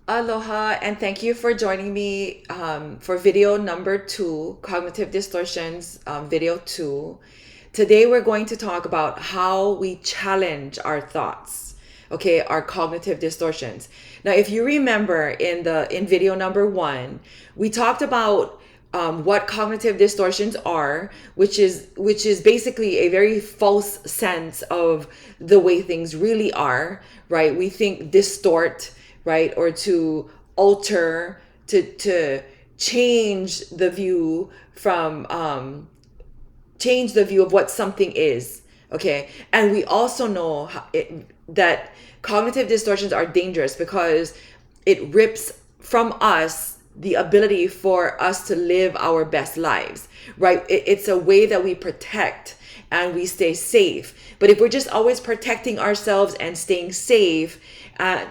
Aloha, and thank you for joining me for video number 2, Cognitive Distortions, video 2. Today we're going to talk about how we challenge our thoughts, okay, our cognitive distortions. Now, if you remember in video number 1, we talked about what cognitive distortions are, which is basically a very false sense of the way things really are, right? We think distort, right, or to alter, to change the view from change the view of what something is, okay? And we also know that cognitive distortions are dangerous because it rips from us the ability for us to live our best lives, right? It's a way that we protect and we stay safe. But if we're just always protecting ourselves and staying safe, and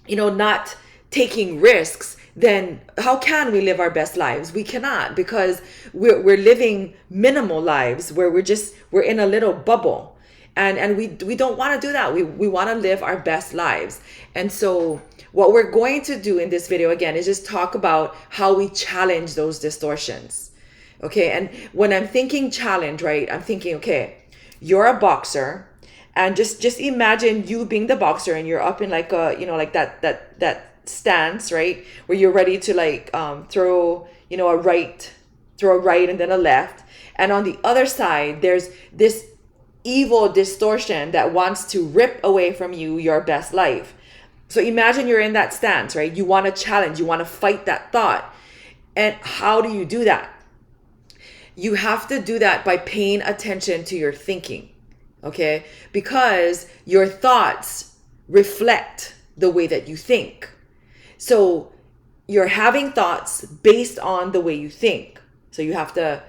not taking risks, then how can we live our best lives? We cannot, because we're living minimal lives where we're in a little bubble, and we don't want to do that. We want to live our best lives. And so what we're going to do in this video again is just talk about how we challenge those distortions. Okay, and when I'm thinking challenge, right, I'm thinking, okay, you're a boxer, and just imagine you being the boxer, and you're up in like a like that stance, right, where you're ready to like throw a right and then a left, and on the other side there's this evil distortion that wants to rip away from you your best life. So imagine you're in that stance, right? You want to challenge, you want to fight that thought. And how do you do that? You have to do that by paying attention to your thinking, okay? Because your thoughts reflect the way that you think. So you're having thoughts based on the way you think. So you have to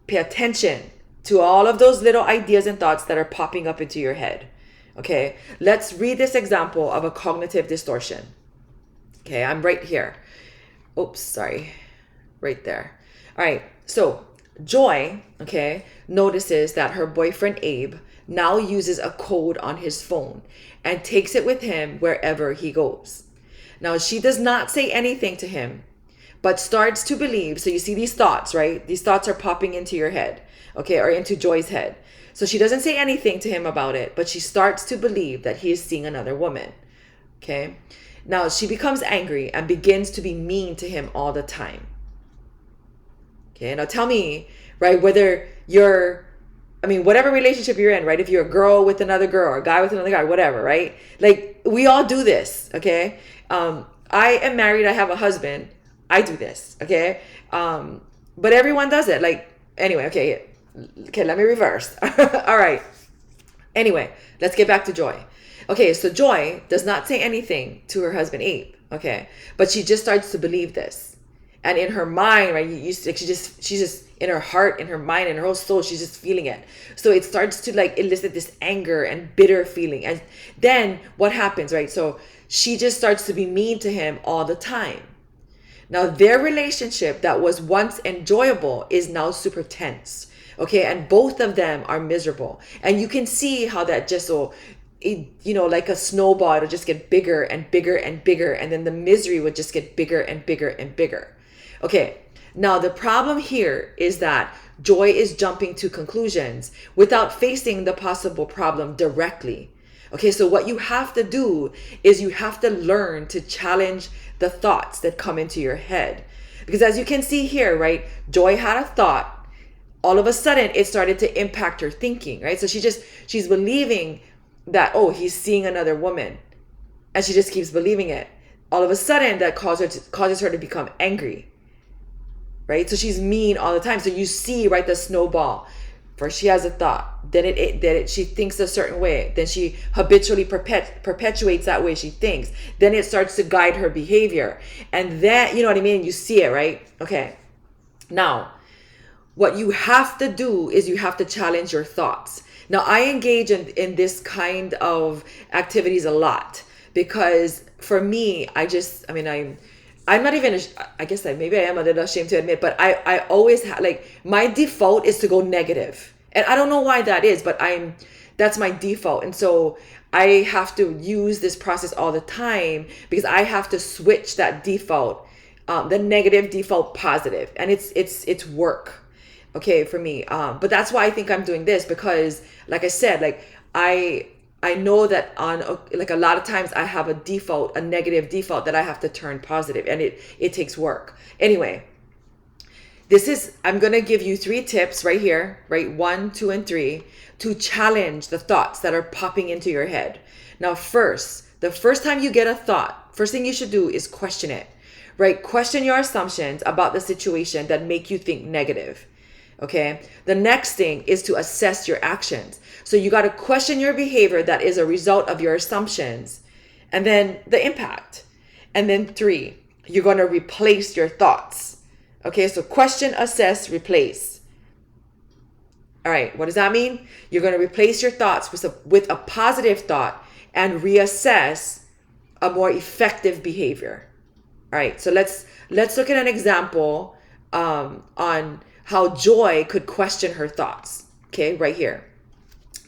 pay attention to all of those little ideas and thoughts that are popping up into your head. Okay, let's read this example of a cognitive distortion. Okay, I'm right here. Oops, sorry. Right there. All right, so Joy, okay, notices that her boyfriend Abe now uses a code on his phone and takes it with him wherever he goes. Now, she does not say anything to him, but starts to believe. So you see these thoughts, right? These thoughts are popping into your head, okay, or into Joy's head. So she doesn't say anything to him about it, but she starts to believe that he is seeing another woman, okay? Now, she becomes angry and begins to be mean to him all the time. Okay, now tell me, right, whether whatever relationship you're in, right? If you're a girl with another girl or a guy with another guy, whatever, right? Like, we all do this, okay? I am married, I have a husband, I do this, okay? But everyone does it. Like, anyway, okay, let me reverse. All right. Anyway, let's get back to Joy. Okay, so Joy does not say anything to her husband Abe, okay? But she just starts to believe this. And in her mind, right, she's just in her heart, in her mind, in her whole soul, she's just feeling it. So it starts to like elicit this anger and bitter feeling. And then what happens, right? So she just starts to be mean to him all the time. Now, their relationship that was once enjoyable is now super tense. Okay, and both of them are miserable. And you can see how that just like a snowball, it'll just get bigger and bigger and bigger. And then the misery would just get bigger and bigger and bigger. Okay, now the problem here is that Joy is jumping to conclusions without facing the possible problem directly. Okay, so what you have to do is you have to learn to challenge the thoughts that come into your head. Because as you can see here, right, Joy had a thought. All of a sudden, it started to impact her thinking, right? So she's believing that, oh, he's seeing another woman. And she just keeps believing it. All of a sudden, that causes her to become angry, right? So she's mean all the time. So you see, right, the snowball. First she has a thought, then she thinks a certain way, then she habitually perpetuates that way she thinks, then it starts to guide her behavior, and then, you know what I mean, you see it, right? Okay, now what you have to do is you have to challenge your thoughts. Now, I engage in this kind of activities a lot because for me, I'm not even, I guess maybe I am a little ashamed to admit, but I always like, my default is to go negative. And I don't know why that is, but That's my default. And so I have to use this process all the time because I have to switch that default, the negative default positive. And it's work. Okay, for me. But that's why I think I'm doing this, because like I said, like I know that on like a lot of times I have a negative default that I have to turn positive, and it takes work. Anyway, I'm going to give you 3 tips right here, right? 1, 2, and 3, to challenge the thoughts that are popping into your head. Now, the first time you get a thought, first thing you should do is question it, right? Question your assumptions about the situation that make you think negative. Okay. The next thing is to assess your actions. So you got to question your behavior that is a result of your assumptions, and then the impact. And then 3, you're going to replace your thoughts. Okay. So question, assess, replace. All right. What does that mean? You're going to replace your thoughts with a positive thought and reassess a more effective behavior. All right. So let's look at an example on how Joy could question her thoughts. Okay, right here.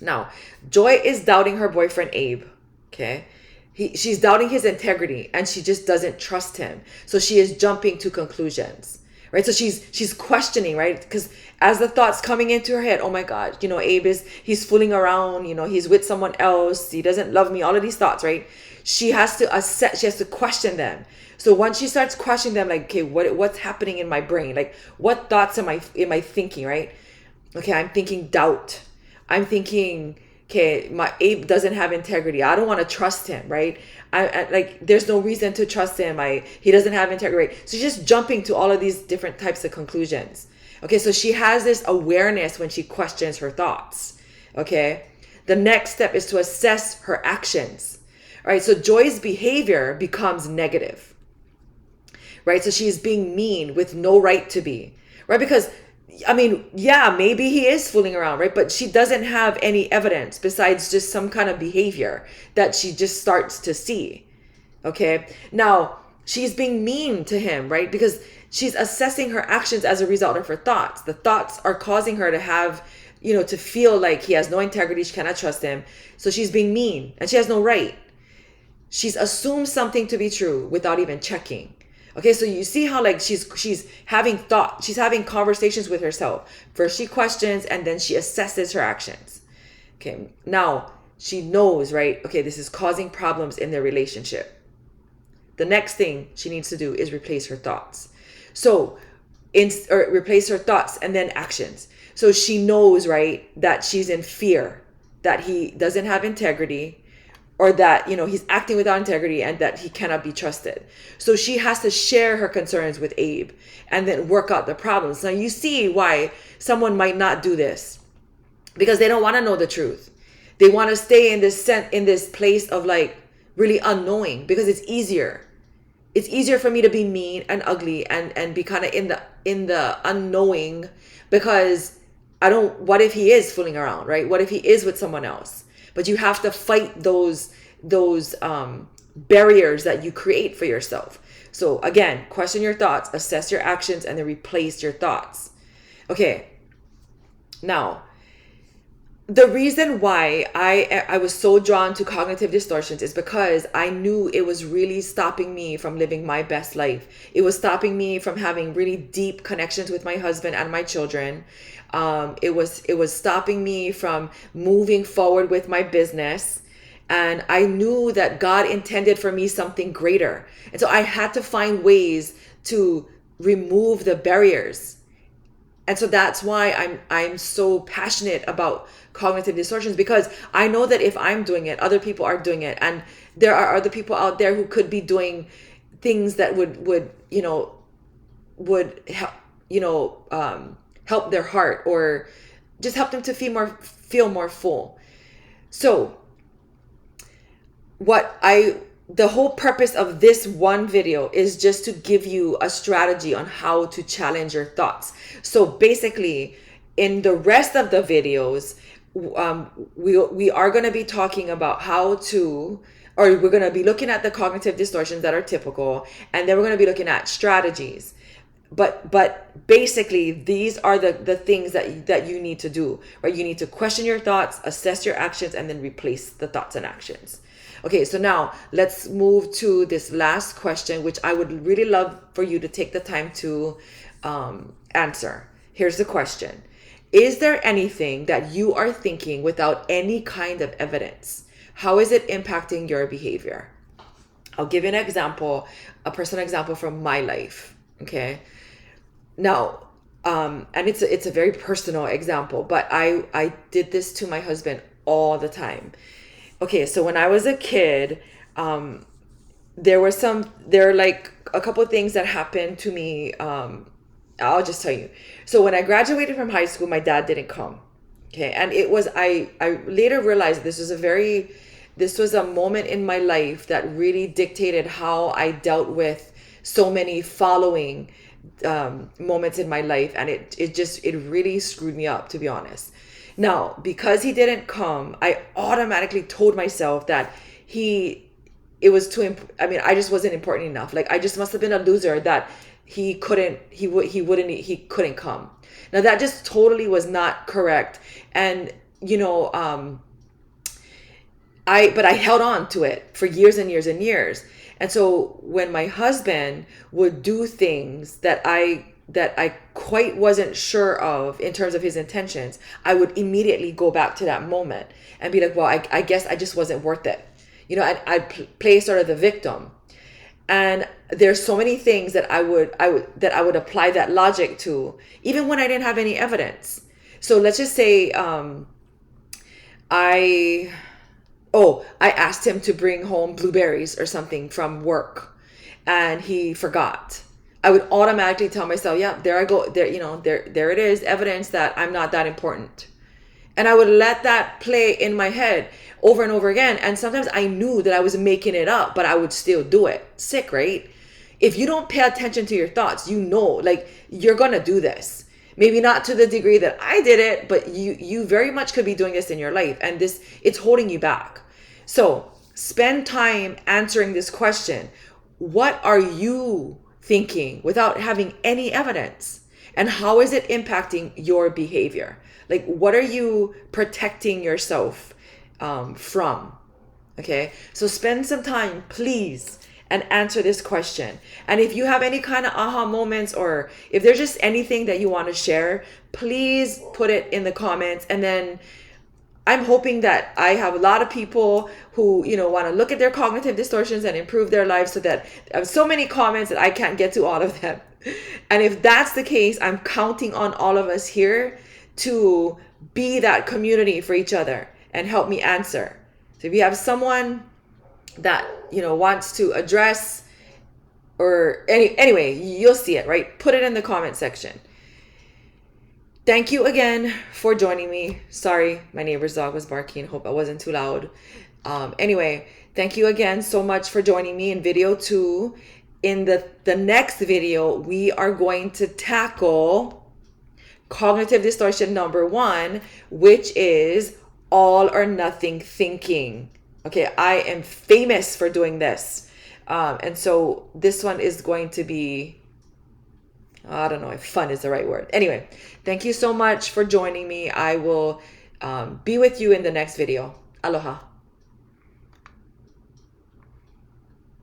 Now, Joy is doubting her boyfriend Abe. Okay, she's doubting his integrity, and she just doesn't trust him. So she is jumping to conclusions, right? So she's questioning, right? Because as the thoughts coming into her head, oh my God, Abe he's fooling around. He's with someone else. He doesn't love me. All of these thoughts, right? She has to assess. She has to question them. So once she starts questioning them, like, okay, what's happening in my brain? Like, what thoughts am I thinking, right? Okay, I'm thinking doubt. I'm thinking, okay, my Abe doesn't have integrity. I don't want to trust him, right? I like, there's no reason to trust him. He doesn't have integrity. Right? So she's just jumping to all of these different types of conclusions. Okay, so she has this awareness when she questions her thoughts. Okay, the next step is to assess her actions. All right, so Joy's behavior becomes negative. Right? So she's being mean with no right to be, right? Because, yeah, maybe he is fooling around, right? But she doesn't have any evidence besides just some kind of behavior that she just starts to see. Okay. Now she's being mean to him, right? Because she's assessing her actions as a result of her thoughts. The thoughts are causing her to have, to feel like he has no integrity. She cannot trust him. So she's being mean, and she has no right. She's assumed something to be true without even checking. Okay, so you see how like she's having conversations with herself. First she questions, and then she assesses her actions. Okay, now she knows, right? Okay, this is causing problems in their relationship. The next thing she needs to do is replace her thoughts. So, replace her thoughts and then actions. So she knows, right, that she's in fear that he doesn't have integrity, or that, he's acting without integrity, and that he cannot be trusted. So she has to share her concerns with Abe and then work out the problems. Now you see why someone might not do this, because they don't want to know the truth. They want to stay in this place of like really unknowing, because it's easier. It's easier for me to be mean and ugly and be kind of in the unknowing, because what if he is fooling around, right? What if he is with someone else? But you have to fight those barriers that you create for yourself. So again, question your thoughts, assess your actions, and then replace your thoughts. Okay. Now, the reason why I was so drawn to cognitive distortions is because I knew it was really stopping me from living my best life. It was stopping me from having really deep connections with my husband and my children. It was stopping me from moving forward with my business. And I knew that God intended for me something greater. And so I had to find ways to remove the barriers. And so that's why I'm so passionate about cognitive distortions, because I know that if I'm doing it, other people are doing it. And there are other people out there who could be doing things that would help, help their heart, or just help them to feel more full. So the whole purpose of this one video is just to give you a strategy on how to challenge your thoughts. So basically, in the rest of the videos, we are going to be talking about we're going to be looking at the cognitive distortions that are typical, and then we're going to be looking at strategies. but basically these are the things that you need to do, right? You need to question your thoughts, assess your actions, and then replace the thoughts and actions. Okay, so now let's move to this last question, which I would really love for you to take the time to answer. Here's the question. Is there anything that you are thinking without any kind of evidence? How is it impacting your behavior? I'll give you an example, a personal example from my life. Okay. Now, and it's a very personal example, but I did this to my husband all the time. Okay, so when I was a kid, there are like a couple of things that happened to me. I'll just tell you. So when I graduated from high school, my dad didn't come. Okay, and it was I later realized this was a moment in my life that really dictated how I dealt with so many following moments in my life, and it really screwed me up, to be honest. Now, because he didn't come, I automatically told myself that it was I just wasn't important enough. Like, I just must have been a loser that he couldn't come. Now, that just totally was not correct. And, but I held on to it for years and years and years. And so when my husband would do things that I quite wasn't sure of in terms of his intentions, I would immediately go back to that moment and be like, well, I guess I just wasn't worth it. I'd play sort of the victim. And there's so many things that I would apply that logic to, even when I didn't have any evidence. So let's just say I asked him to bring home blueberries or something from work, and he forgot. I would automatically tell myself, yeah, there I go. There it is, evidence that I'm not that important. And I would let that play in my head over and over again. And sometimes I knew that I was making it up, but I would still do it. Sick, right? If you don't pay attention to your thoughts, like, you're going to do this. Maybe not to the degree that I did it, but you very much could be doing this in your life. And it's holding you back. So spend time answering this question. What are you thinking without having any evidence? And how is it impacting your behavior? Like, what are you protecting yourself from? Okay, so spend some time, please, and answer this question. And if you have any kind of aha moments, or if there's just anything that you want to share, please put it in the comments. And then I'm hoping that I have a lot of people who, want to look at their cognitive distortions and improve their lives, so that I have so many comments that I can't get to all of them. And if that's the case, I'm counting on all of us here to be that community for each other and help me answer. So if you have someone that, wants to address, or anyway, you'll see it, right? Put it in the comment section. Thank you again for joining me. Sorry, my neighbor's dog was barking. Hope I wasn't too loud. Anyway, thank you again so much for joining me in video 2. In the next video, we are going to tackle cognitive distortion number 1, which is all or nothing thinking. Okay, I am famous for doing this. And so this one is going to be, I don't know if fun is the right word. Anyway, thank you so much for joining me. I will be with you in the next video. Aloha.